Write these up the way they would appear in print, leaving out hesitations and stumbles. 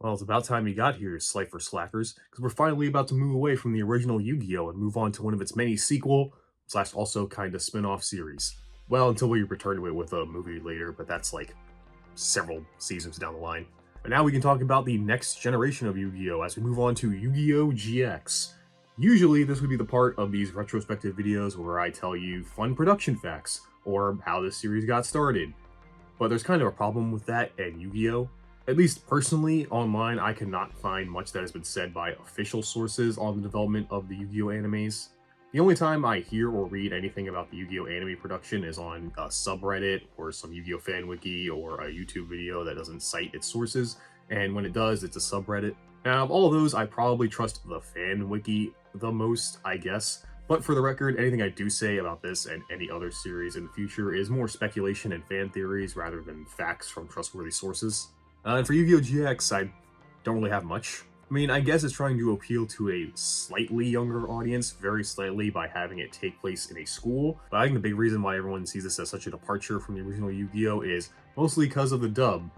Well, it's about time you got here, Slifer Slackers, because we're finally about to move away from the original Yu-Gi-Oh! And move on to one of its many sequel slash also kind of spin-off series. Well, until we return to it with a movie later, but that's like several seasons down the line. But now we can talk about the next generation of Yu-Gi-Oh! As we move on to Yu-Gi-Oh! GX. Usually, this would be the part of these retrospective videos where I tell you fun production facts, or how this series got started. But there's kind of a problem with that and Yu-Gi-Oh! At least personally, online, I cannot find much that has been said by official sources on the development of the Yu-Gi-Oh! Animes. The only time I hear or read anything about the Yu-Gi-Oh! Anime production is on a subreddit or some Yu-Gi-Oh! Fan wiki or a YouTube video that doesn't cite its sources, and when it does, it's a subreddit. Now, of all of those, I probably trust the fan wiki the most, I guess. But for the record, anything I do say about this and any other series in the future is more speculation and fan theories rather than facts from trustworthy sources. And for Yu-Gi-Oh! GX, I don't really have much. I mean, I guess it's trying to appeal to a slightly younger audience, very slightly, by having it take place in a school. But I think the big reason why everyone sees this as such a departure from the original Yu-Gi-Oh! Is mostly because of the dub,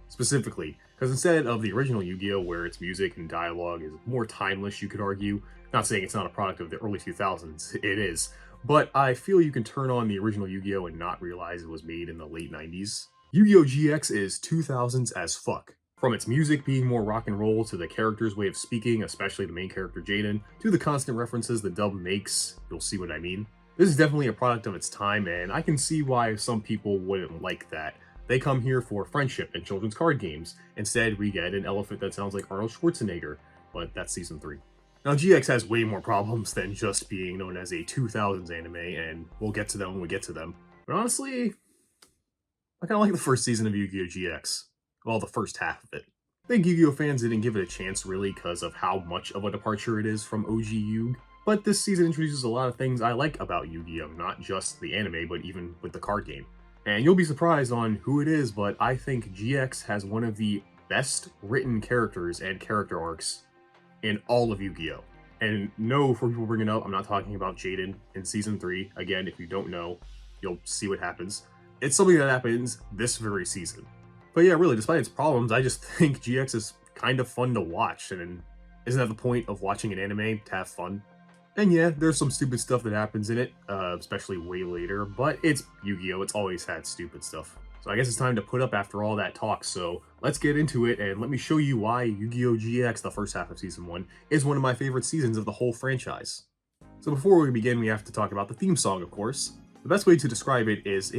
specifically. Because instead of the original Yu-Gi-Oh! Where its music and dialogue is more timeless, you could argue, not saying it's not a product of the early 2000s, it is, but I feel you can turn on the original Yu-Gi-Oh! And not realize it was made in the late 90s. Yu-Gi-Oh! GX is 2000s as fuck. From its music being more rock and roll, to the character's way of speaking, especially the main character Jaden, to the constant references the dub makes, you'll see what I mean. This is definitely a product of its time, and I can see why some people wouldn't like that. They come here for friendship and children's card games. Instead, we get an elephant that sounds like Arnold Schwarzenegger, but that's season 3. Now, GX has way more problems than just being known as a 2000s anime, and we'll get to them when we get to them. But honestly, I kind of like the first season of Yu-Gi-Oh! GX. Well, the first half of it. I think Yu-Gi-Oh! Fans didn't give it a chance really because of how much of a departure it is from OG Yu. But this season introduces a lot of things I like about Yu-Gi-Oh! Not just the anime, but even with the card game. And you'll be surprised on who it is, but I think GX has one of the best written characters and character arcs in all of Yu-Gi-Oh! And no, for people bringing it up, I'm not talking about Jaden in Season 3. Again, if you don't know, you'll see what happens. It's something that happens this very season. But yeah, really, despite its problems, I just think GX is kind of fun to watch, and isn't that the point of watching an anime, to have fun? And yeah, there's some stupid stuff that happens in it, especially way later, but it's Yu-Gi-Oh! It's always had stupid stuff. So I guess it's time to put up after all that talk, so let's get into it, and let me show you why Yu-Gi-Oh! GX, the first half of Season 1, is one of my favorite seasons of the whole franchise. So before we begin, we have to talk about the theme song, of course. The best way to describe it is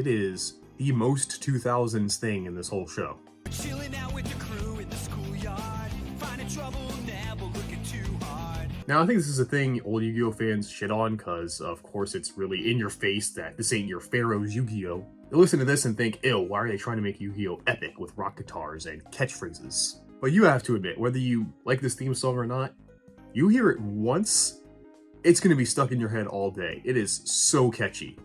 the most 2000s thing in this whole show. Chilling out with the crew in the schoolyard, finding trouble, never looking too hard. Now, I think this is a thing old Yu-Gi-Oh! Fans shit on, because of course it's really in your face that this ain't your Pharaoh's Yu-Gi-Oh! They listen to this and think, ew, why are they trying to make Yu-Gi-Oh! Epic with rock guitars and catchphrases? But you have to admit, whether you like this theme song or not, you hear it once, it's going to be stuck in your head all day. It is so catchy.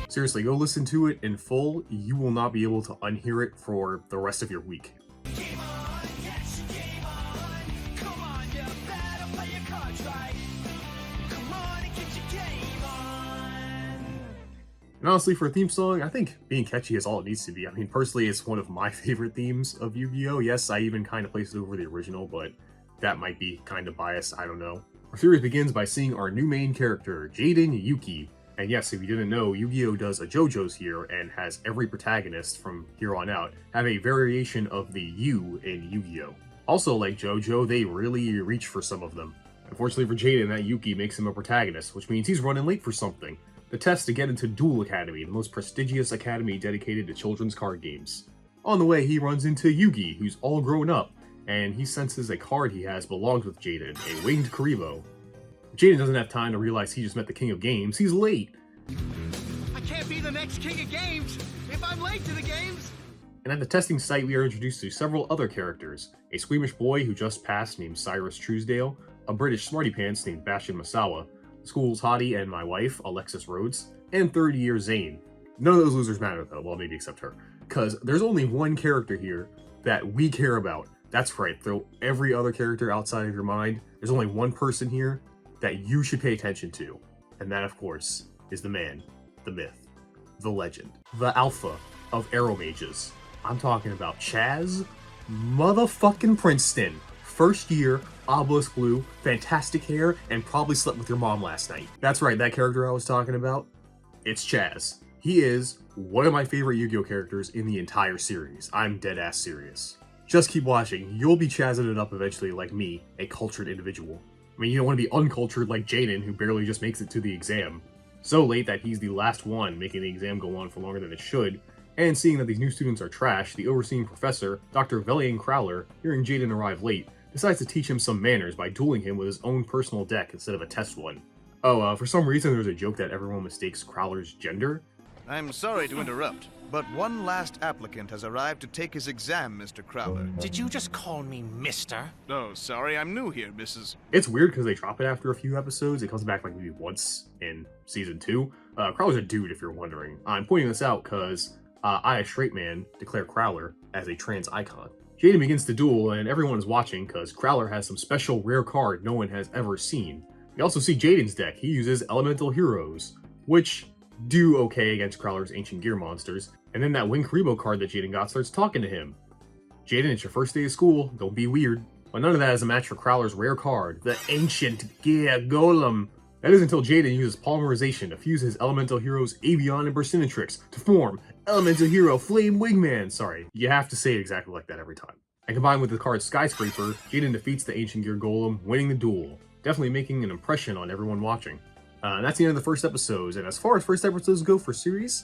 Seriously, go listen to it in full. You will not be able to unhear it for the rest of your week. Game on, yes, game on. Come on, you better play your cards right. Come on and get your game on. And honestly, for a theme song, I think being catchy is all it needs to be. I mean, personally, it's one of my favorite themes of Yu-Gi-Oh! Yes, I even kind of placed it over the original, but that might be kind of biased, I don't know. Our series begins by seeing our new main character, Jaden Yuki. And yes, if you didn't know, Yu-Gi-Oh! Does a JoJo's here and has every protagonist from here on out have a variation of the Yu in Yu-Gi-Oh! Also, like JoJo, they really reach for some of them. Unfortunately for Jaden, that Yuki makes him a protagonist, which means he's running late for something. The test to get into Duel Academy, the most prestigious academy dedicated to children's card games. On the way, he runs into Yugi, who's all grown up, and he senses a card he has belongs with Jaden, a winged Karibo. Jaden doesn't have time to realize he just met the king of games. He's late. I can't be the next king of games if I'm late to the games. And at the testing site, we are introduced to several other characters. A squeamish boy who just passed named Syrus Truesdale, a British smarty pants named Bashan Masawa, the school's hottie and my wife, Alexis Rhodes, and third-year Zane. None of those losers matter though, well maybe except her. Because there's only one character here that we care about. That's right, throw every other character outside of your mind. There's only one person here that you should pay attention to. And that, of course, is the man, the myth, the legend, the alpha of arrow mages. I'm talking about CHAZZ motherfucking Princeton. First year, obelisk blue, fantastic hair, and probably slept with your mom last night. That's right, that character I was talking about, it's CHAZZ. He is one of my favorite Yu-Gi-Oh characters in the entire series. I'm dead ass serious. Just keep watching, you'll be chazzing it up eventually like me, a cultured individual. I mean, you don't want to be uncultured like Jaden, who barely just makes it to the exam. So late that he's the last one, making the exam go on for longer than it should, and seeing that these new students are trash, the overseeing professor, Dr. Crowler, hearing Jaden arrive late, decides to teach him some manners by dueling him with his own personal deck instead of a test one. Oh, for some reason there's a joke that everyone mistakes Crowler's gender. I'm sorry to interrupt, but one last applicant has arrived to take his exam, Mr. Crowler. Did you just call me mister? Oh, sorry, I'm new here, Mrs. It's weird because they drop it after a few episodes. It comes back like maybe once in season 2. Crowler's a dude, if you're wondering. I'm pointing this out because I, a straight man, declare Crowler as a trans icon. Jaden begins to duel, and everyone is watching because Crowler has some special rare card no one has ever seen. We also see Jaden's deck. He uses elemental heroes, which do okay against Crowler's ancient gear monsters. And then that Wing Karibo card that Jaden got starts talking to him. Jaden, it's your first day of school, don't be weird. But none of that is a match for Crowler's rare card, the ancient gear golem. That is until Jaden uses polymerization to fuse his elemental heroes Avion and Burstinatrix to form elemental hero Flame Wingman. Sorry, you have to say it exactly like that every time. And combined with the card Skyscraper, Jaden defeats the ancient gear golem, winning the duel. Definitely making an impression on everyone watching. And that's the end of the first episodes, and as far as first episodes go for series,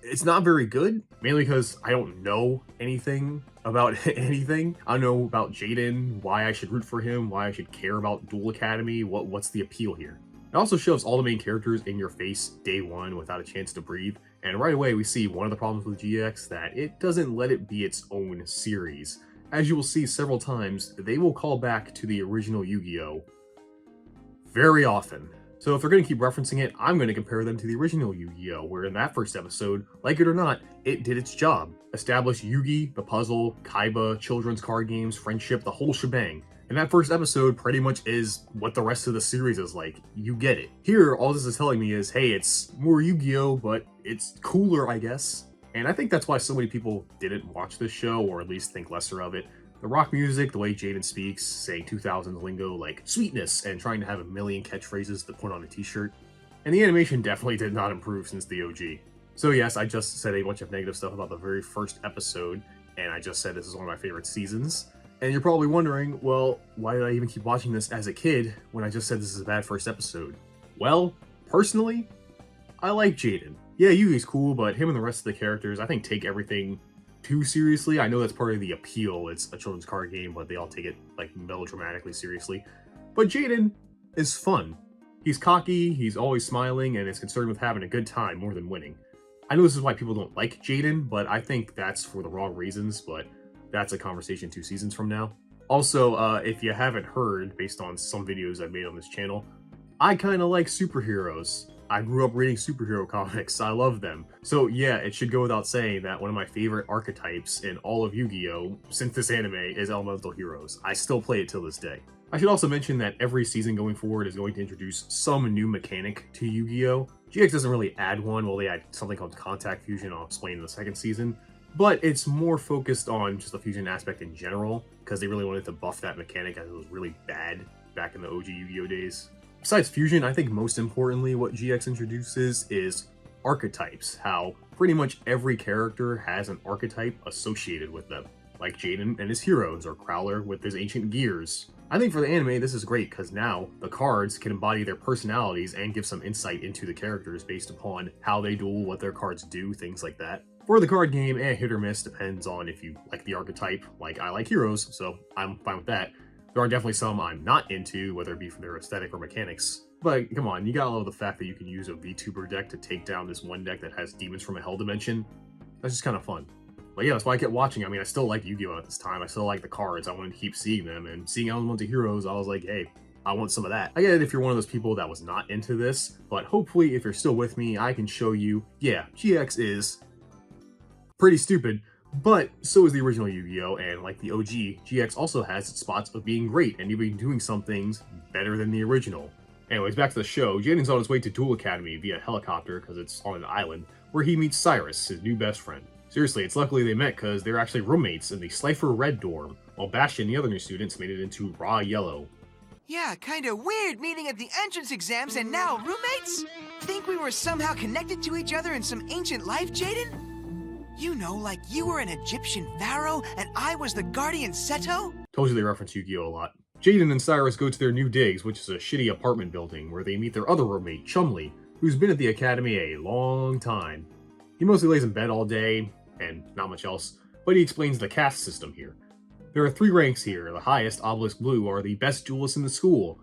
it's not very good, mainly because I don't know anything about anything. I don't know about Jaden, why I should root for him, why I should care about Duel Academy, what's the appeal here. It also shoves all the main characters in your face day one without a chance to breathe, and right away we see one of the problems with GX, that it doesn't let it be its own series. As you will see several times, they will call back to the original Yu-Gi-Oh! Very often. So if they're going to keep referencing it, I'm going to compare them to the original Yu-Gi-Oh! Where in that first episode, like it or not, it did its job. Established Yugi, the puzzle, Kaiba, children's card games, friendship, the whole shebang. And that first episode pretty much is what the rest of the series is like. You get it. Here, all this is telling me is, hey, it's more Yu-Gi-Oh! But it's cooler, I guess. And I think that's why so many people didn't watch this show, or at least think lesser of it. The rock music, the way Jaden speaks, saying 2000s lingo like sweetness, and trying to have a million catchphrases to put on a t-shirt. And the animation definitely did not improve since the OG. So yes, I just said a bunch of negative stuff about the very first episode, and I just said this is one of my favorite seasons. And you're probably wondering, well, why did I even keep watching this as a kid when I just said this is a bad first episode? Well, personally, I like Jaden. Yeah, Yugi's cool, but him and the rest of the characters, I think, take everything too seriously. I know that's part of the appeal. It's a children's card game, but they all take it like melodramatically seriously. But Jaden is fun. He's cocky, he's always smiling, and is concerned with having a good time more than winning. I know this is why people don't like Jaden, but I think that's for the wrong reasons, but that's a conversation 2 seasons from now. Also, if you haven't heard, based on some videos I've made on this channel, I kind of like superheroes. I grew up reading superhero comics. I love them. So yeah, it should go without saying that one of my favorite archetypes in all of Yu-Gi-Oh! Since this anime is elemental heroes. I still play it till this day. I should also mention that every season going forward is going to introduce some new mechanic to Yu-Gi-Oh! GX doesn't really add one, well they add something called Contact Fusion, I'll explain in the second season. But it's more focused on just the fusion aspect in general, because they really wanted to buff that mechanic as it was really bad back in the OG Yu-Gi-Oh! Days. Besides fusion, I think most importantly what GX introduces is archetypes, how pretty much every character has an archetype associated with them, like Jaden and his heroes, or Crowler with his ancient gears. I think for the anime this is great because now the cards can embody their personalities and give some insight into the characters based upon how they duel, what their cards do, things like that. For the card game, hit or miss, depends on if you like the archetype. Like, I like heroes, so I'm fine with that. There are definitely some I'm not into, whether it be for their aesthetic or mechanics. But come on, you gotta love the fact that you can use a VTuber deck to take down this one deck that has demons from a hell dimension. That's just kind of fun. But yeah, that's why I kept watching. I mean, I still like Yu-Gi-Oh! At this time. I still like the cards. I wanted to keep seeing them, and seeing Elemental Heroes, I was like, hey, I want some of that. I get it if you're one of those people that was not into this, but hopefully if you're still with me, I can show you, yeah, GX is pretty stupid, but so is the original Yu-Gi-Oh! And like the OG, GX also has its spots of being great and even doing some things better than the original. Anyways, back to the show. Jaden's on his way to Duel Academy via helicopter because it's on an island, where he meets Syrus, his new best friend. Seriously, it's luckily they met because they're actually roommates in the Slifer Red dorm, while Bastion and the other new students made it into Raw Yellow. Yeah, kinda weird meeting at the entrance exams and now roommates? Think we were somehow connected to each other in some ancient life, Jaden? You know, like you were an Egyptian pharaoh and I was the guardian Seto? Told you they reference Yu-Gi-Oh! A lot. Jaden and Syrus go to their new digs, which is a shitty apartment building, where they meet their other roommate, Chumley, who's been at the academy a long time. He mostly lays in bed all day, and not much else, but he explains the caste system here. There are 3 ranks here. The highest, Obelisk Blue, are the best duelists in the school,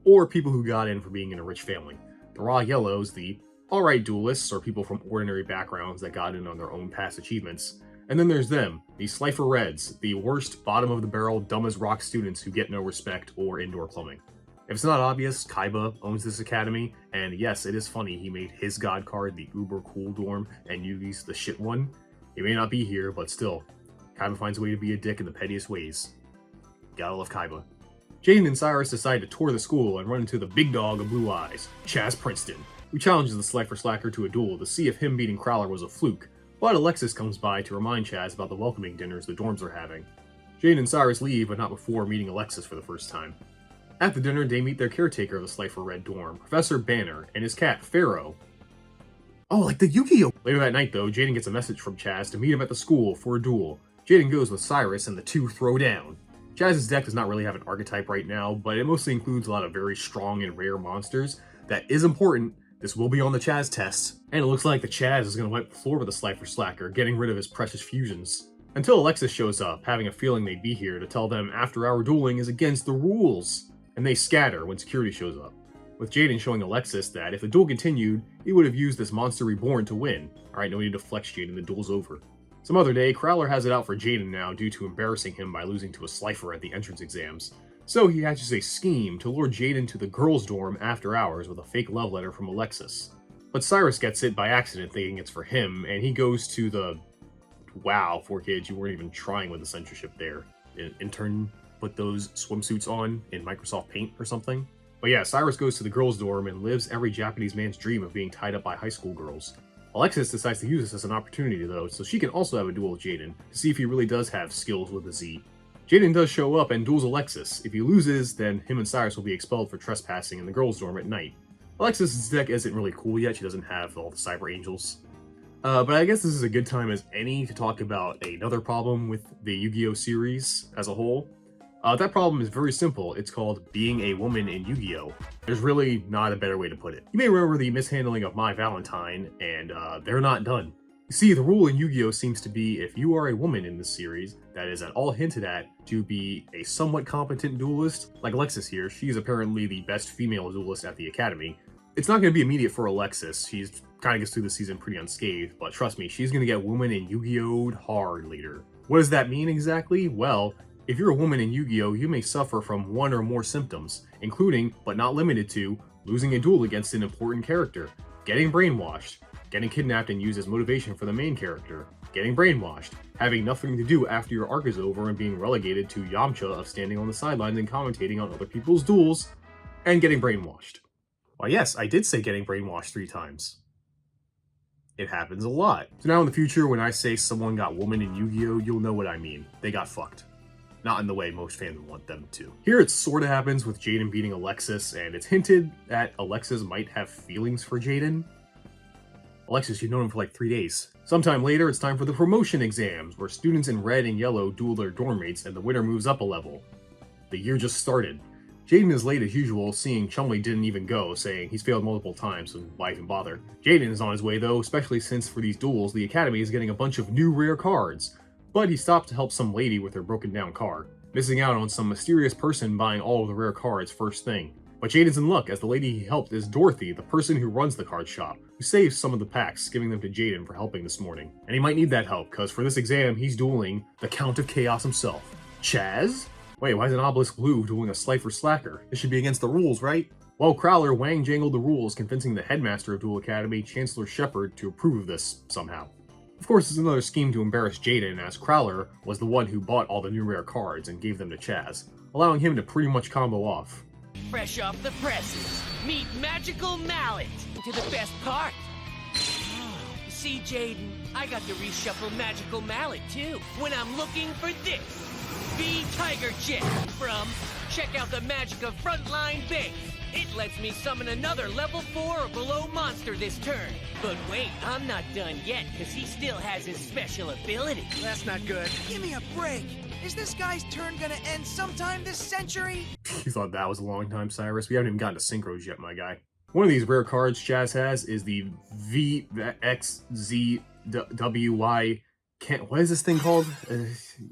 or people who got in for being in a rich family. The Raw Yellows, the alright duelists, or people from ordinary backgrounds that got in on their own past achievements. And then there's them, the Slifer Reds, the worst, bottom-of-the-barrel, dumb-as-rock students who get no respect or indoor plumbing. If it's not obvious, Kaiba owns this academy, and yes, it is funny he made his god card the uber cool dorm and Yugi's the shit one. He may not be here, but still, Kaiba finds a way to be a dick in the pettiest ways. Gotta love Kaiba. Jaden and Syrus decide to tour the school and run into the big dog of blue eyes, CHAZZ Princeton, who challenges the Slifer Slacker to a duel to see if him beating Crowler was a fluke, but Alexis comes by to remind CHAZZ about the welcoming dinners the dorms are having. Jaden and Syrus leave, but not before meeting Alexis for the first time. At the dinner, they meet their caretaker of the Slifer Red dorm, Professor Banner, and his cat, Pharaoh. Oh, like the Yugioh! Later that night, though, Jaden gets a message from CHAZZ to meet him at the school for a duel. Jaden goes with Syrus, and the two throw down. CHAZZ's deck does not really have an archetype right now, but it mostly includes a lot of very strong and rare monsters. That is important. This will be on the CHAZZ test, and it looks like the CHAZZ is going to wipe the floor with the Slifer Slacker, getting rid of his precious fusions. Until Alexis shows up, having a feeling they'd be here to tell them after-hour dueling is against the rules, and they scatter when security shows up, with Jaden showing Alexis that if the duel continued, he would have used this monster reborn to win. Alright, no need to flex Jaden, the duel's over. Some other day, Crowler has it out for Jaden now due to embarrassing him by losing to a Slifer at the entrance exams. So he hatches a scheme to lure Jaden to the girls' dorm after hours with a fake love letter from Alexis. But Syrus gets it by accident thinking it's for him, and he goes to the... Wow, 4Kids, you weren't even trying with the censorship there. Intern put those swimsuits on in Microsoft Paint or something. But yeah, Syrus goes to the girls' dorm and lives every Japanese man's dream of being tied up by high school girls. Alexis decides to use this as an opportunity though, so she can also have a duel with Jaden, to see if he really does have skills with a Z. Jaden does show up and duels Alexis. If he loses, then him and Syrus will be expelled for trespassing in the girls' dorm at night. Alexis' deck isn't really cool yet, she doesn't have all the Cyber Angels. But I guess this is a good time as any to talk about another problem with the Yu-Gi-Oh! Series as a whole. That problem is very simple. It's called being a woman in Yu-Gi-Oh! There's really not a better way to put it. You may remember the mishandling of My Valentine, and they're not done. You see, the rule in Yu-Gi-Oh! Seems to be if you are a woman in this series that is at all hinted at to be a somewhat competent duelist, like Alexis here, she's apparently the best female duelist at the academy. It's not going to be immediate for Alexis. She's kind of gets through the season pretty unscathed, but trust me, she's going to get woman in Yu-Gi-Oh! Hard later. What does that mean exactly? Well, if you're a woman in Yu-Gi-Oh! You may suffer from one or more symptoms, including, but not limited to, losing a duel against an important character, getting brainwashed, getting kidnapped and used as motivation for the main character, getting brainwashed, having nothing to do after your arc is over and being relegated to Yamcha of standing on the sidelines and commentating on other people's duels, and getting brainwashed. Why yes, I did say getting brainwashed 3 times. It happens a lot. So now in the future, when I say someone got woman in Yu-Gi-Oh!, you'll know what I mean. They got fucked. Not in the way most fans would want them to. Here it sorta happens with Jaden beating Alexis, and it's hinted that Alexis might have feelings for Jaden. Alexis, you've known him for like 3 days. Sometime later, it's time for the promotion exams, where students in red and yellow duel their dorm mates and the winner moves up a level. The year just started. Jaden is late as usual, seeing Chumley didn't even go, saying he's failed multiple times, so why even bother? Jaden is on his way though, especially since for these duels, the Academy is getting a bunch of new rare cards. But he stopped to help some lady with her broken down car, missing out on some mysterious person buying all of the rare cards first thing. But Jaden's in luck, as the lady he helped is Dorothy, the person who runs the card shop, who saves some of the packs, giving them to Jaden for helping this morning. And he might need that help, cause for this exam, he's dueling the Count of Chaos himself. CHAZZ? Wait, why is an Obelisk Blue dueling a Slifer Slacker? This should be against the rules, right? Well, Crowler wang-jangled the rules, convincing the headmaster of Duel Academy, Chancellor Shepard, to approve of this somehow. Of course, it's another scheme to embarrass Jaden, as Crowler was the one who bought all the new rare cards and gave them to CHAZZ, allowing him to pretty much combo off. Fresh off the presses, meet Magical Mallet to the best part. See, Jaden, I got the reshuffle magical mallet, too, when I'm looking for this. V-Tiger Jet from Check Out the Magic of Frontline Base. It lets me summon another level 4 or below monster this turn. But wait, I'm not done yet, because he still has his special ability. That's not good. Give me a break. Is this guy's turn gonna end sometime this century? You thought that was a long time, Syrus? We haven't even gotten to synchros yet, my guy. One of these rare cards CHAZZ has is the VXZWY. What is this thing called?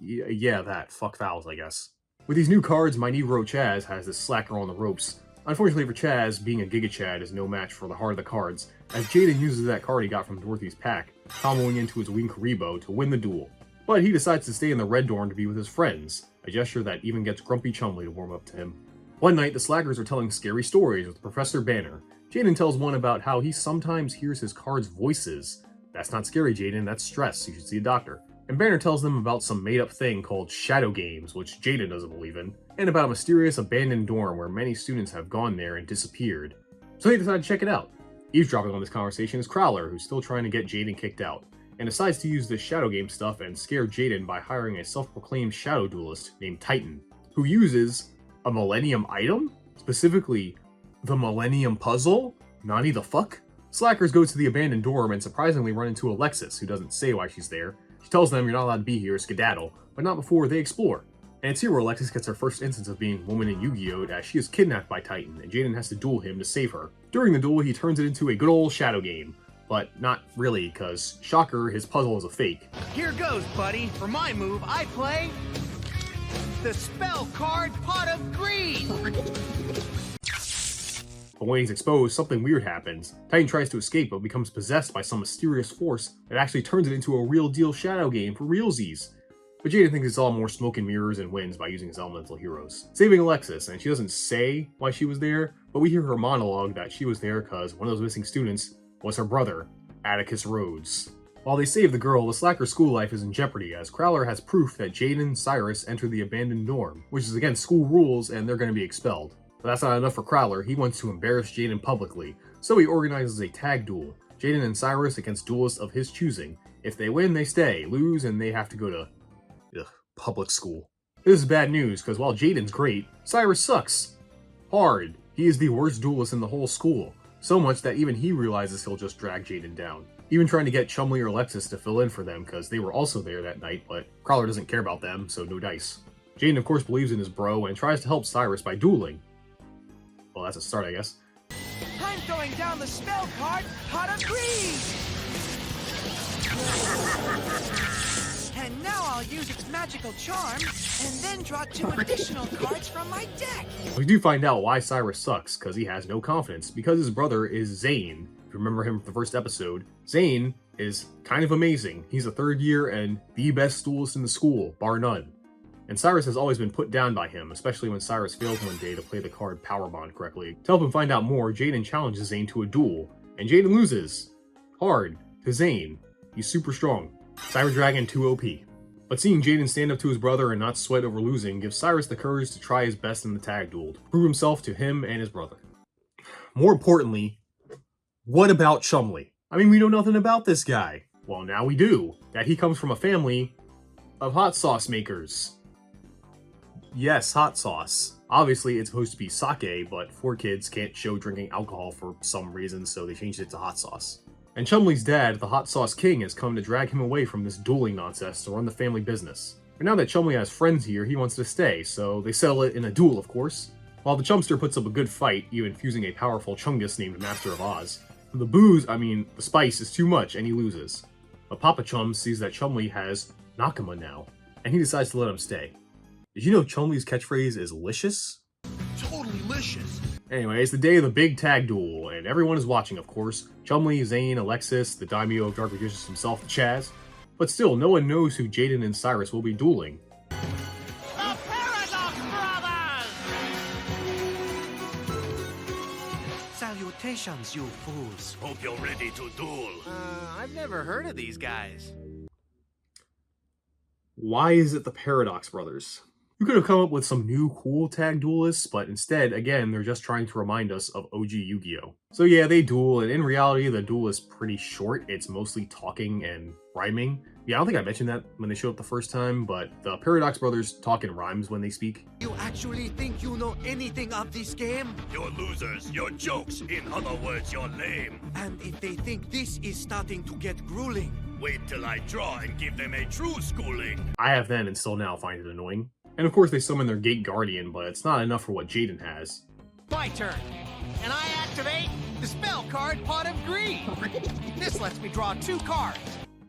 Yeah, that. Fuck fouls, I guess. With these new cards, my Negro CHAZZ has this slacker on the ropes. Unfortunately for CHAZZ, being a Giga Chad is no match for the heart of the cards, as Jaden uses that card he got from Dorothy's pack, comboing into his Wing Karibo to win the duel. But he decides to stay in the Red Dorm to be with his friends, a gesture that even gets grumpy Chumley to warm up to him. One night, the slackers are telling scary stories with Professor Banner. Jaden tells one about how he sometimes hears his cards' voices. That's not scary, Jaden, that's stress, you should see a doctor. And Banner tells them about some made-up thing called shadow games, which Jaden doesn't believe in, and about a mysterious abandoned dorm where many students have gone there and disappeared. So they decide to check it out. Eavesdropping on this conversation is Crowler, who's still trying to get Jaden kicked out, and decides to use this shadow game stuff and scare Jaden by hiring a self-proclaimed shadow duelist named Titan, who uses a Millennium item? Specifically, the Millennium Puzzle? Nani the fuck? Slackers go to the abandoned dorm and surprisingly run into Alexis, who doesn't say why she's there. She tells them you're not allowed to be here, skedaddle, but not before they explore. And it's here where Alexis gets her first instance of being woman in Yu-Gi-Oh! As she is kidnapped by Titan, and Jaden has to duel him to save her. During the duel, he turns it into a good old shadow game. But not really, cause shocker, his puzzle is a fake. Here goes, buddy. For my move, I play the spell card Pot of Greed. But when he's exposed, something weird happens. Titan tries to escape, but becomes possessed by some mysterious force that actually turns it into a real deal shadow game for realsies. But Jaden thinks it's all more smoke and mirrors and wins by using his elemental heroes, saving Alexis, and she doesn't say why she was there, but we hear her monologue that she was there because one of those missing students was her brother, Atticus Rhodes. While they save the girl, the slacker school life is in jeopardy as Crowler has proof that Jaden and Syrus entered the abandoned dorm, which is against school rules and they're going to be expelled. But that's not enough for Crowler. He wants to embarrass Jaden publicly, so he organizes a tag duel, Jaden and Syrus against duelists of his choosing. If they win, they stay, lose, and they have to go to public school. This is bad news, because while Jaden's great, Syrus sucks. Hard. He is the worst duelist in the whole school. So much that even he realizes he'll just drag Jaden down. Even trying to get Chumley or Alexis to fill in for them because they were also there that night, but Crowler doesn't care about them, so no dice. Jaden of course believes in his bro and tries to help Syrus by dueling. Well, that's a start, I guess. I'm throwing down the spell card Pot of Greed! And now I'll use its magical charm, and then draw 2 additional cards from my deck! We do find out why Syrus sucks, because he has no confidence, because his brother is Zane. If you remember him from the first episode, Zane is kind of amazing. He's a 3rd year and the best duelist in the school, bar none. And Syrus has always been put down by him, especially when Syrus fails one day to play the card Power Bond correctly. To help him find out more, Jaden challenges Zane to a duel, and Jaden loses. Hard. To Zane. He's super strong. Cyber Dragon 2 OP. But seeing Jaden stand up to his brother and not sweat over losing gives Syrus the courage to try his best in the tag duel, to prove himself to him and his brother. More importantly, what about Chumley? I mean, we know nothing about this guy. Well, now we do. That he comes from a family of hot sauce makers. Yes, hot sauce. Obviously, it's supposed to be sake, but 4 kids can't show drinking alcohol for some reason, so they changed it to hot sauce. And Chumley's dad, the Hot Sauce King, has come to drag him away from this dueling nonsense to run the family business. But now that Chumley has friends here, he wants to stay, so they settle it in a duel, of course. While the Chumster puts up a good fight, even fusing a powerful Chungus named Master of Oz. The spice is too much, and he loses. But Papa Chum sees that Chumley has Nakama now, and he decides to let him stay. Did you know Chumley's catchphrase is licious? Totally licious. Anyway, it's the day of the big tag duel, and everyone is watching, of course. Chumley, Zane, Alexis, the daimyo of Dark Magicians himself, CHAZZ. But still, no one knows who Jaden and Syrus will be dueling. The Paradox Brothers! Salutations, you fools. Hope you're ready to duel. I've never heard of these guys. Why is it the Paradox Brothers? You could have come up with some new cool tag duelists, but instead, again, they're just trying to remind us of OG Yu-Gi-Oh! So yeah, they duel, and in reality, the duel is pretty short. It's mostly talking and rhyming. Yeah, I don't think I mentioned that when they showed up the first time, but the Paradox brothers talk in rhymes when they speak. You actually think you know anything of this game? You're losers, you're jokes, in other words, you're lame. And if they think this is starting to get grueling, Wait till I draw and give them a true schooling. I have then and still now find it annoying. And of course they summon their Gate Guardian, but it's not enough for what Jaden has. My turn. And I activate the spell card Pot of Greed. This lets me draw 2 cards.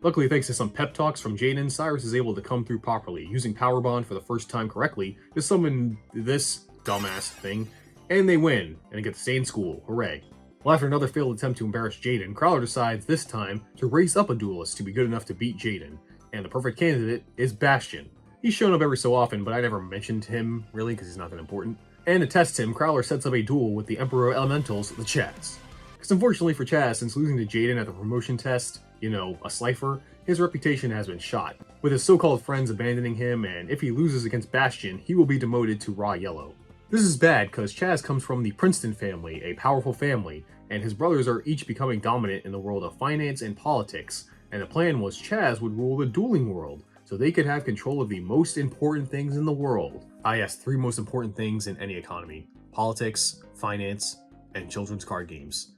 Luckily, thanks to some pep talks from Jaden, Syrus is able to come through properly, using Power Bond for the first time correctly to summon this dumbass thing, and they win, and get to stay in school. Hooray. Well, after another failed attempt to embarrass Jaden, Crowler decides this time to raise up a duelist to be good enough to beat Jaden, and the perfect candidate is Bastion. He's shown up every so often, but I never mentioned him, really, because he's not that important. And to test him, Crowler sets up a duel with the Emperor Elementals, the CHAZZ. Because unfortunately for CHAZZ, since losing to Jaden at the promotion test, you know, a slifer, his reputation has been shot, with his so-called friends abandoning him, and if he loses against Bastion, he will be demoted to Raw Yellow. This is bad, because CHAZZ comes from the Princeton family, a powerful family, and his brothers are each becoming dominant in the world of finance and politics, and the plan was CHAZZ would rule the dueling world, so they could have control of the most important things in the world. Ah yes, 3 most important things in any economy: politics, finance, and children's card games.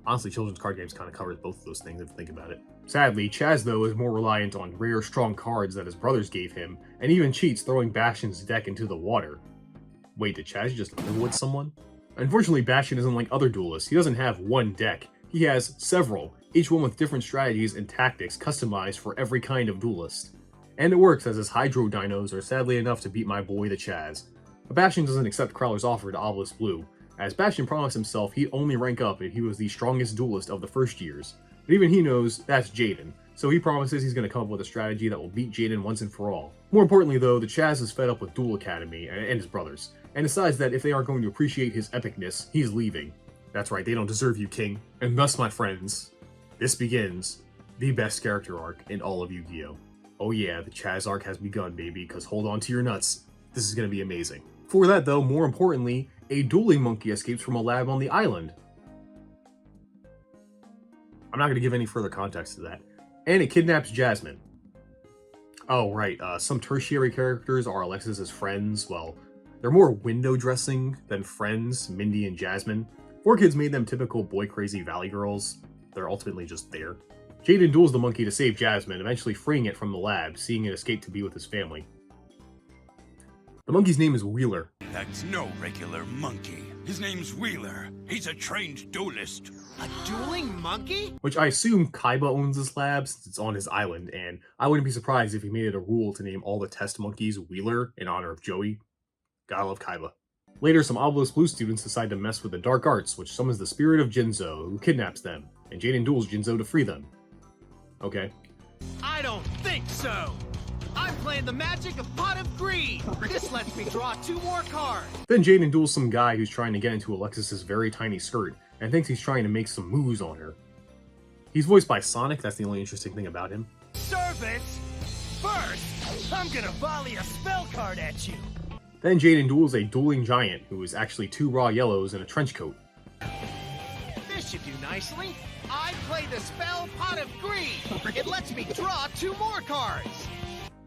Honestly, children's card games kind of covers both of those things if you think about it. Sadly, CHAZZ though is more reliant on rare, strong cards that his brothers gave him, and even cheats throwing Bastion's deck into the water. Wait, did CHAZZ just live with someone? Unfortunately, Bastion isn't like other duelists. He doesn't have one deck. He has several, each one with different strategies and tactics customized for every kind of duelist. And it works, as his Hydro Dinos are sadly enough to beat my boy the CHAZZ. But Bastion doesn't accept Crowler's offer to Obelisk Blue, as Bastion promised himself he'd only rank up if he was the strongest duelist of the first years. But even he knows that's Jaden, so he promises he's going to come up with a strategy that will beat Jaden once and for all. More importantly though, the CHAZZ is fed up with Duel Academy and his brothers, and decides that if they aren't going to appreciate his epicness, he's leaving. That's right, they don't deserve you, King. And thus, my friends, this begins the best character arc in all of Yu-Gi-Oh! Oh yeah, the CHAZZ arc has begun, baby, because hold on to your nuts. This is going to be amazing. For that though, more importantly, a dueling monkey escapes from a lab on the island. I'm not going to give any further context to that. And it kidnaps Jasmine. Oh right, some tertiary characters are Alexis's friends. Well, they're more window dressing than friends, Mindy and Jasmine. 4Kids made them typical boy-crazy valley girls. They're ultimately just there. Jaden duels the monkey to save Jasmine, eventually freeing it from the lab, seeing it escape to be with his family. The monkey's name is Wheeler. That's no regular monkey. His name's Wheeler. He's a trained duelist. A dueling monkey? Which I assume Kaiba owns this lab since it's on his island, and I wouldn't be surprised if he made it a rule to name all the test monkeys Wheeler in honor of Joey. Gotta love Kaiba. Later, some Obelisk Blue students decide to mess with the Dark Arts, which summons the spirit of Jinzo, who kidnaps them, and Jaden duels Jinzo to free them. Okay. I don't think so. I'm playing the magic of Pot of Greed. This lets me draw 2 more cards. Then Jaden duels some guy who's trying to get into Alexis's very tiny skirt, and thinks he's trying to make some moves on her. He's voiced by Sonic, that's the only interesting thing about him. Serve it. First, I'm gonna volley a spell card at you. Then Jaden duels a dueling giant, who is actually 2 raw yellows in a trench coat. This should do nicely. I play the spell Pot of Greed. It lets me draw 2 more cards.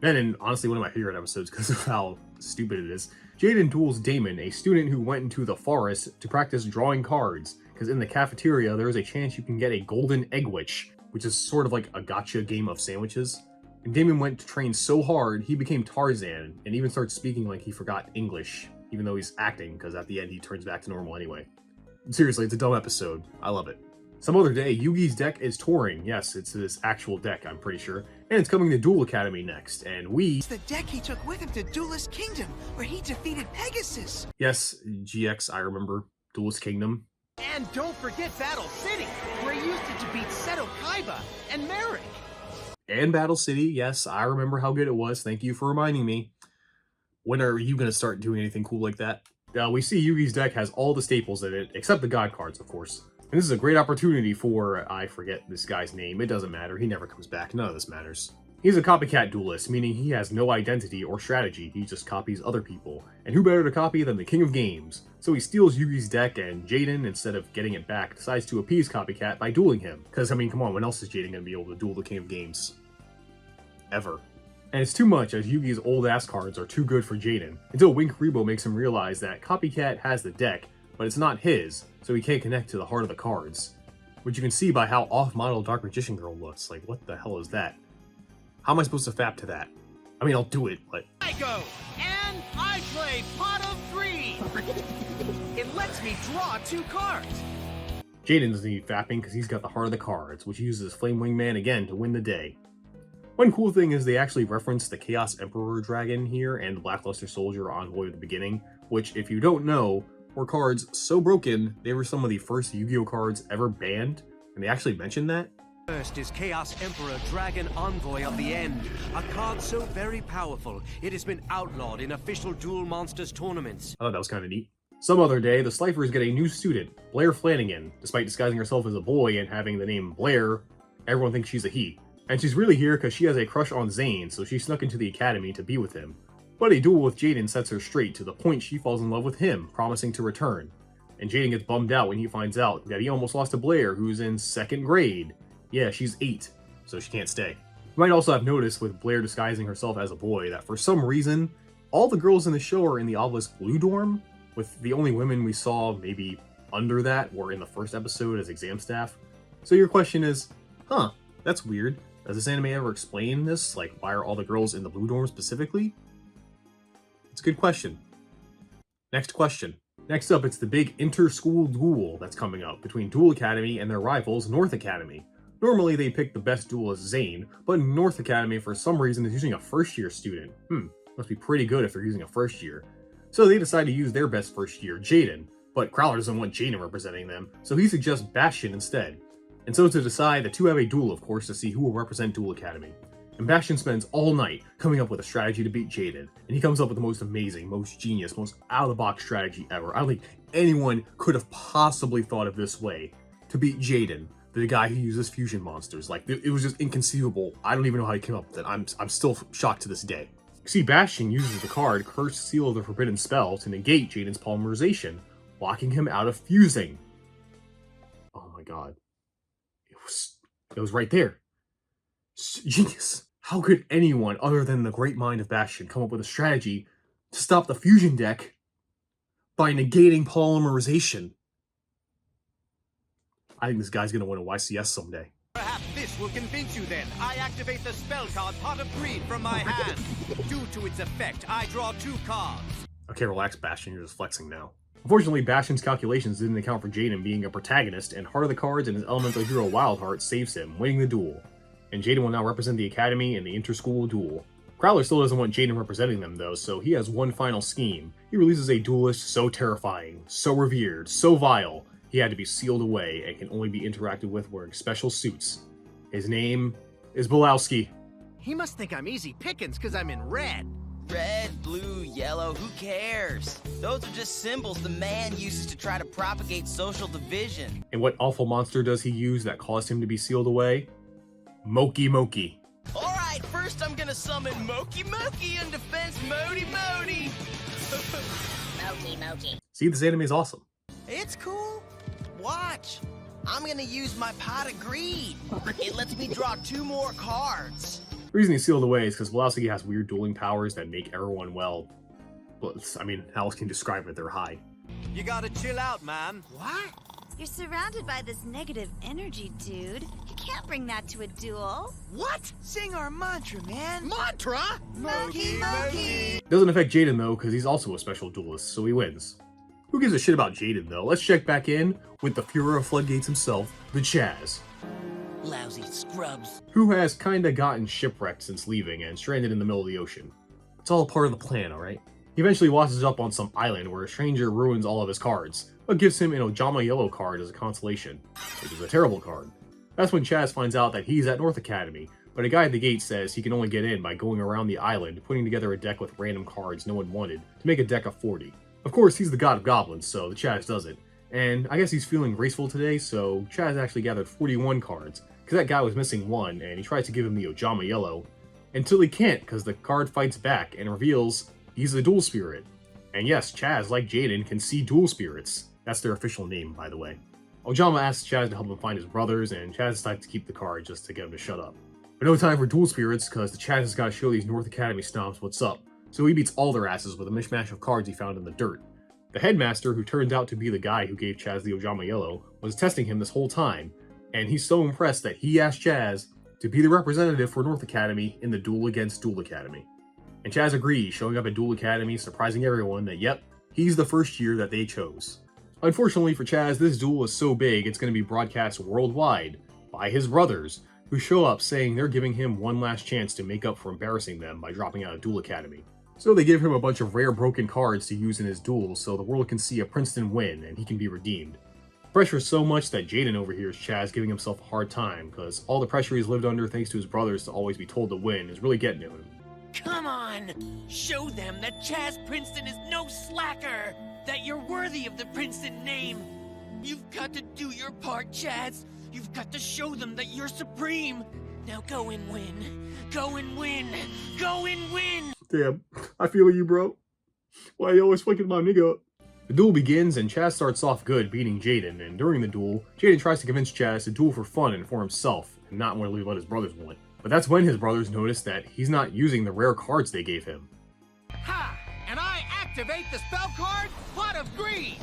Then, in honestly one of my favorite episodes because of how stupid it is, Jaden duels Damon, a student who went into the forest to practice drawing cards, because in the cafeteria there is a chance you can get a golden egg witch, which is sort of like a gotcha game of sandwiches. And Damon went to train so hard, he became Tarzan, and even starts speaking like he forgot English, even though he's acting, because at the end he turns back to normal anyway. Seriously, it's a dumb episode. I love it. Some other day, Yugi's deck is touring. Yes, it's his actual deck, I'm pretty sure. And it's coming to Duel Academy next, and we... It's the deck he took with him to Duelist Kingdom, where he defeated Pegasus. Yes, GX, I remember. Duelist Kingdom. And don't forget Battle City, where he used it to beat Seto Kaiba and Merrick. And Battle City, yes, I remember how good it was. Thank you for reminding me. When are you going to start doing anything cool like that? We see Yugi's deck has all the staples in it, except the God cards, of course. And this is a great opportunity for, I forget this guy's name, it doesn't matter, he never comes back, none of this matters. He's a copycat duelist, meaning he has no identity or strategy, he just copies other people. And who better to copy than the king of games? So he steals Yugi's deck, and Jaden, instead of getting it back, decides to appease Copycat by dueling him. Because, I mean, come on, when else is Jaden gonna be able to duel the king of games? Ever. And it's too much, as Yugi's old-ass cards are too good for Jaden, until Winkribo makes him realize that Copycat has the deck, but it's not his, so he can't connect to the heart of the cards. Which you can see by how off-model Dark Magician Girl looks. Like, what the hell is that? How am I supposed to fap to that? I mean, I'll do it, but... I go, and I play Pot of 3! It lets me draw 2 cards. Jaden doesn't need fapping because he's got the heart of the cards, which he uses Flame Wingman again to win the day. One cool thing is they actually reference the Chaos Emperor Dragon here and the Blackluster Soldier Envoy at the beginning, which, if you don't know, were cards so broken, they were some of the first Yu-Gi-Oh cards ever banned, and they actually mentioned that. First is Chaos Emperor Dragon Envoy of the End, a card so very powerful, it has been outlawed in official Duel Monsters tournaments. I thought that was kind of neat. Some other day, the Slifer's get a new student, Blair Flanagan. Despite disguising herself as a boy and having the name Blair, everyone thinks she's a he. And she's really here because she has a crush on Zane, so she snuck into the academy to be with him. But a duel with Jaden sets her straight to the point she falls in love with him, promising to return. And Jaden gets bummed out when he finds out that he almost lost to Blair, who's in 2nd grade. Yeah, she's 8, so she can't stay. You might also have noticed with Blair disguising herself as a boy that for some reason, all the girls in the show are in the Obelisk Blue dorm, with the only women we saw maybe under that were in the first episode as exam staff. So your question is, huh, that's weird. Does this anime ever explain this? Like, why are all the girls in the Blue dorm specifically? It's a good question. Next question. Next up, it's the big inter-school duel that's coming up between Duel Academy and their rivals, North Academy. Normally, they pick the best duelist Zane, but North Academy, for some reason, is using a first-year student. Must be pretty good if they're using a first-year. So they decide to use their best first-year, Jaden, but Crowler doesn't want Jaden representing them, so he suggests Bastion instead. And so to decide, the two have a duel, of course, to see who will represent Duel Academy. And Bastion spends all night coming up with a strategy to beat Jaden, and he comes up with the most amazing, most genius, most out-of-the-box strategy ever. I don't think anyone could have possibly thought of this way to beat Jaden, the guy who uses fusion monsters. Like, it was just inconceivable. I don't even know how he came up with it. I'm still shocked to this day. See, Bastion uses the card Cursed Seal of the Forbidden Spell to negate Jaden's polymerization, locking him out of fusing. Oh my god. It was right there. Genius. How could anyone other than the great mind of Bastion come up with a strategy to stop the fusion deck by negating polymerization? I think this guy's gonna win a YCS someday. Perhaps this will convince you then. I activate the spell card Pot of Greed from my hand. Due to its effect, I draw 2 cards. Okay, relax, Bastion, you're just flexing now. Unfortunately, Bastion's calculations didn't account for Jaden being a protagonist, and Heart of the Cards and his elemental hero Wildheart saves him, winning the duel. And Jaden will now represent the Academy in the inter-school duel. Crowler still doesn't want Jaden representing them though, so he has one final scheme. He releases a duelist so terrifying, so revered, so vile, he had to be sealed away and can only be interacted with wearing special suits. His name is Belowski. He must think I'm easy pickings because I'm in red. Red, blue, yellow, who cares? Those are just symbols the man uses to try to propagate social division. And what awful monster does he use that caused him to be sealed away? Moki Moki. Alright, first I'm gonna summon Moki Moki in defense Modi Modi. Moki Moki. See, this anime is awesome. It's cool. Watch. I'm gonna use my Pot of Greed. It lets me draw 2 more cards. The reason he's sealed away is because Belowski has weird dueling powers that make everyone, well, I mean, how else can you describe it? They're high. You gotta chill out, man. What? You're surrounded by this negative energy, dude. You can't bring that to a duel. What? Sing our mantra, man. Mantra? Moki Moki. Doesn't affect Jaden though, because he's also a special duelist, so he wins. Who gives a shit about Jaden though? Let's check back in with the Führer of Floodgates himself, the CHAZZ. Lousy scrubs. Who has kinda gotten shipwrecked since leaving and stranded in the middle of the ocean. It's all part of the plan, alright? He eventually washes up on some island where a stranger ruins all of his cards, but gives him an Ojama yellow card as a consolation, which is a terrible card. That's when CHAZZ finds out that he's at North Academy, but a guy at the gate says he can only get in by going around the island, putting together a deck with random cards no one wanted, to make a deck of 40. Of course, he's the god of goblins, so the CHAZZ does it. And I guess he's feeling graceful today, so CHAZZ actually gathered 41 cards, because that guy was missing one, and he tries to give him the Ojama yellow, Until he can't, because the card fights back and reveals he's a duel spirit. And yes, Chazz, like Jaden, can see duel spirits. That's their official name, by the way. Ojama asks Chazz to help him find his brothers, and Chazz decides to keep the card just to get him to shut up. But no time for duel spirits, because the Chazz has got to show these North Academy stomps what's up. So he beats all their asses with a mishmash of cards he found in the dirt. The headmaster, who turns out to be the guy who gave Chazz the Ojama Yellow, was testing him this whole time, and he's so impressed that he asked Chazz to be the representative for North Academy in the duel against Duel Academy. And Chazz agrees, showing up at Duel Academy, surprising everyone that yep, he's the first year that they chose. Unfortunately for Chazz, this duel is so big it's going to be broadcast worldwide by his brothers, who show up saying they're giving him one last chance to make up for embarrassing them by dropping out of Duel Academy. So they give him a bunch of rare broken cards to use in his duels so the world can see a Princeton win and he can be redeemed. Pressure is so much that Jaden overhears Chazz giving himself a hard time, because all the pressure he's lived under thanks to his brothers to always be told to win is really getting to him. Come on! Show them that CHAZZ Princeton is no slacker! That you're worthy of the Princeton name! You've got to do your part, Chazz! You've got to show them that you're supreme! Now go and win! Go and win! Go and win! Damn, I feel you, bro. Why you always fucking my nigga up? The duel begins, and Chazz starts off good, beating Jaden, and during the duel, Jaden tries to convince Chazz to duel for fun and for himself, and not merely what his brothers want. But that's when his brothers notice that he's not using the rare cards they gave him. Ha! And I activate the spell card, Pot of Greed!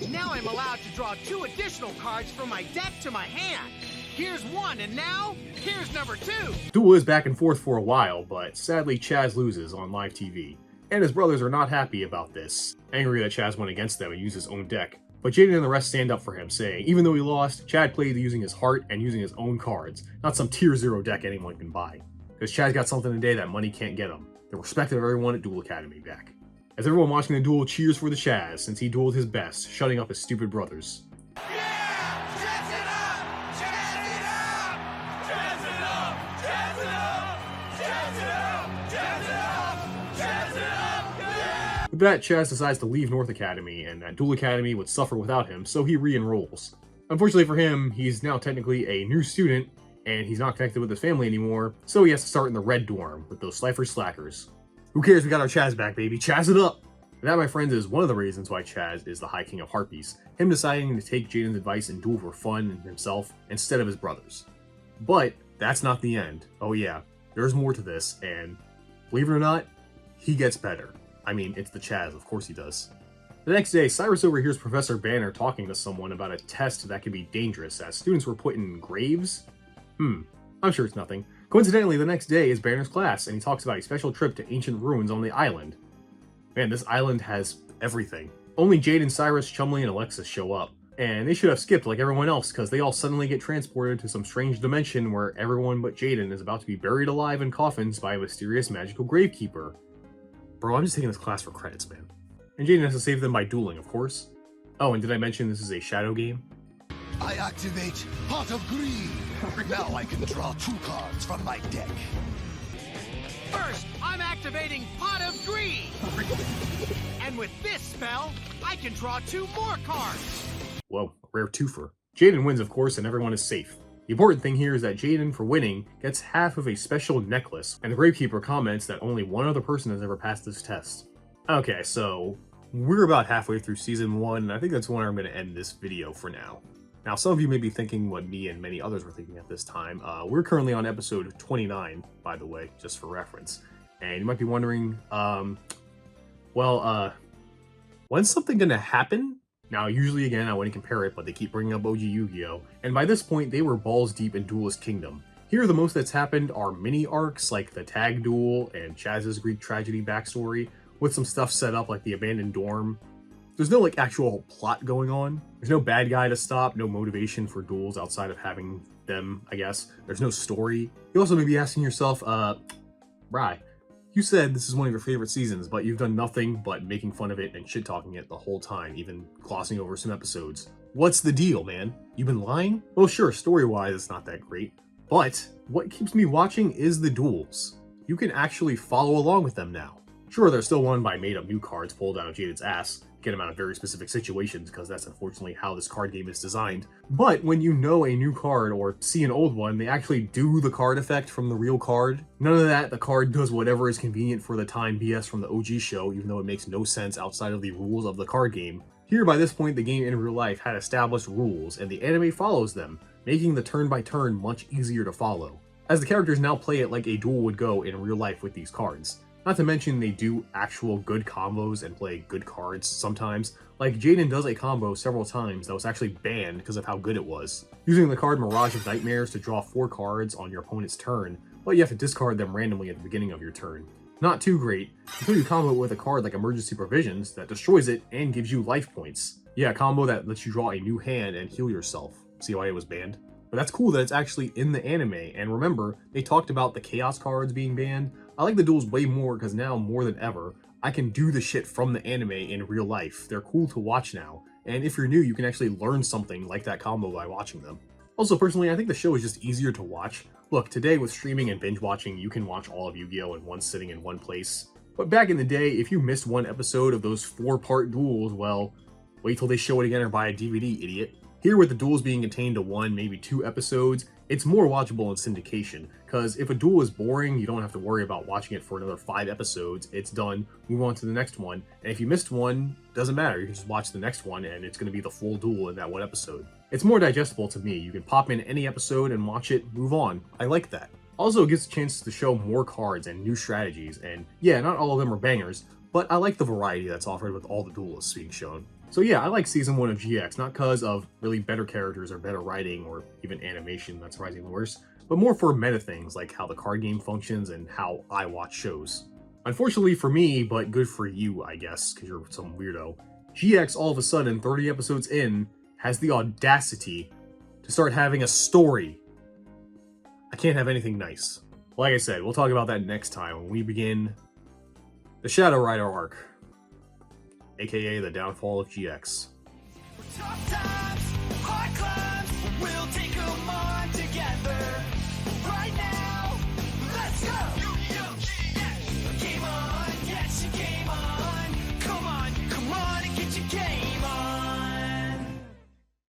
Now I'm allowed to draw 2 additional cards from my deck to my hand. Here's one, and now, here's number 2! Duel is back and forth for a while, but sadly Chazz loses on live TV. And his brothers are not happy about this, angry that Chazz went against them and used his own deck. But Jaden and the rest stand up for him, saying even though he lost, Chad played using his heart and using his own cards, not some tier 0 deck anyone can buy. Because Chad got something today that money can't get him, the respect of everyone at Duel Academy back. As everyone watching the duel cheers for the Chazz, since he dueled his best, shutting up his stupid brothers. With that, Chazz decides to leave North Academy, and that Duel Academy would suffer without him, so he re-enrolls. Unfortunately for him, he's now technically a new student, and he's not connected with his family anymore, so he has to start in the red dorm with those Slifer slackers. Who cares, we got our Chazz back, baby, Chazz it up! And that, my friends, is one of the reasons why Chazz is the High King of Harpies, him deciding to take Jaden's advice and duel for fun and himself instead of his brothers. But that's not the end. Oh yeah, there's more to this, and believe it or not, he gets better. I mean, it's the Chazz, of course he does. The next day, Syrus overhears Professor Banner talking to someone about a test that could be dangerous, as students were put in graves? I'm sure it's nothing. Coincidentally, the next day is Banner's class, and he talks about a special trip to ancient ruins on the island. Man, this island has everything. Only Jaden, Syrus, Chumley, and Alexis show up. And they should have skipped like everyone else, because they all suddenly get transported to some strange dimension where everyone but Jaden is about to be buried alive in coffins by a mysterious magical gravekeeper. Bro, I'm just taking this class for credits, man. And Jaden has to save them by dueling, of course. Oh, and did I mention this is a shadow game? I activate Pot of Greed. Now I can draw 2 cards from my deck. First, I'm activating Pot of Greed! And with this spell, I can draw 2 more cards! Whoa, a rare twofer. Jaden wins, of course, and everyone is safe. The important thing here is that Jaden, for winning, gets half of a special necklace, and the Gravekeeper comments that only one other person has ever passed this test. Okay, so we're about halfway through Season 1, and I think that's when I'm going to end this video for now. Now, some of you may be thinking what me and many others were thinking at this time. We're currently on episode 29, by the way, just for reference. And you might be wondering, when's something going to happen? Now, usually, again, I want to compare it, but they keep bringing up OG Yu-Gi-Oh! And by this point, they were balls deep in Duelist Kingdom. Here, the most that's happened are mini-arcs, like the Tag Duel and Chazz's Greek Tragedy backstory, with some stuff set up like the Abandoned Dorm. There's no, like, actual plot going on. There's no bad guy to stop, no motivation for duels outside of having them, I guess. There's no story. You also may be asking yourself, Bri, you said this is one of your favorite seasons, but you've done nothing but making fun of it and shit-talking it the whole time, even glossing over some episodes. What's the deal, man? You've been lying? Well, sure, story-wise, it's not that great. But what keeps me watching is the duels. You can actually follow along with them now. Sure, they're still won by made-up new cards pulled out of Jaden's ass, get them out of very specific situations, because that's unfortunately how this card game is designed. But when you know a new card or see an old one, they actually do the card effect from the real card. None of that, the card does whatever is convenient for the time BS from the OG show, even though it makes no sense outside of the rules of the card game. Here, by this point, the game in real life had established rules, and the anime follows them, making the turn-by-turn much easier to follow, as the characters now play it like a duel would go in real life with these cards. Not to mention they do actual good combos and play good cards sometimes. Like Jaden does a combo several times that was actually banned because of how good it was, using the card Mirage of Nightmares to draw 4 cards on your opponent's turn, but you have to discard them randomly at the beginning of your turn. Not too great, until you combo it with a card like Emergency Provisions that destroys it and gives you life points. Yeah, a combo that lets you draw a new hand and heal yourself. See why it was banned? But that's cool that it's actually in the anime, and remember, they talked about the Chaos cards being banned. I like the duels way more because now, more than ever, I can do the shit from the anime in real life. They're cool to watch now, and if you're new, you can actually learn something like that combo by watching them. Also, personally, I think the show is just easier to watch. Look, today with streaming and binge watching, you can watch all of Yu-Gi-Oh! In one sitting in one place. But back in the day, if you missed one episode of those 4-part duels, well, wait till they show it again or buy a DVD, idiot. Here, with the duels being contained to 1, maybe 2 episodes, it's more watchable in syndication, because if a duel is boring, you don't have to worry about watching it for another 5 episodes. It's done, move on to the next one, and if you missed one, doesn't matter, you can just watch the next one and it's going to be the full duel in that one episode. It's more digestible to me. You can pop in any episode and watch it, move on. I like that. Also, it gives a chance to show more cards and new strategies, and yeah, not all of them are bangers, but I like the variety that's offered with all the duelists being shown. So yeah, I like Season 1 of GX, not because of really better characters or better writing or even animation that's surprisingly worse, but more for meta things like how the card game functions and how I watch shows. Unfortunately for me, but good for you, I guess, because you're some weirdo, GX all of a sudden, 30 episodes in, has the audacity to start having a story. I can't have anything nice. Like I said, we'll talk about that next time when we begin the Shadow Rider arc, aka the downfall of GX.